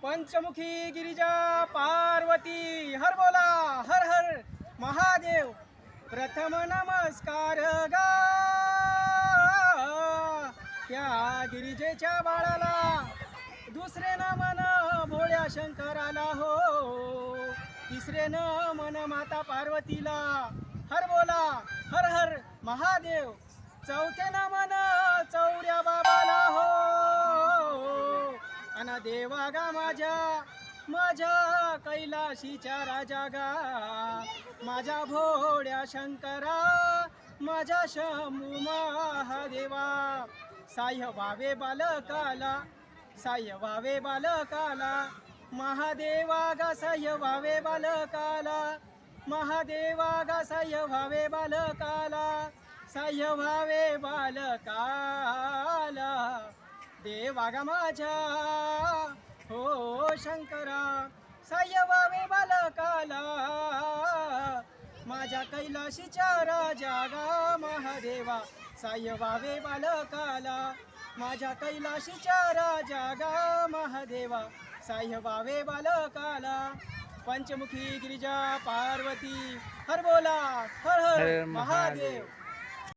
पंचमुखी गिरिजा पार्वती हर बोला हर हर महादेव। प्रथम नमस्कार गा त्या गिरिजेच्या बाळाला, दुसरे नमन भोळ्या शंकराला हो, तिसरे नमन माता पार्वतीला हर बोला हर हर महादेव। चौथे नमन चौऱ्या बाबाला हो, अन देवा गा माझ्या कैलाशीच्या राजा गा, माझ्या भोळ्या शंकरा, माझ्या शंभू महादेवा। साह्य व्हावे बालकाला, साह्य व्हावे बालकाला, महादेवा गा साह्य व्हावे बालकाला, महादेवा गा साह्य व्हावे बालकाला, साह्य व्हावे बालकाला। देवा गा माझ्या हो शंकरा, साह्य व्हावे बालकाला, माझ्या कैलाशीच्या राजा गा महादेवा, साह्य व्हावे बालकाला, माझ्या कैलाशीच्या राजा गा महादेवा, साह्य व्हावे बालकाला। पंचमुखी गिरिजा पार्वती हर बोला हर हर महादेव।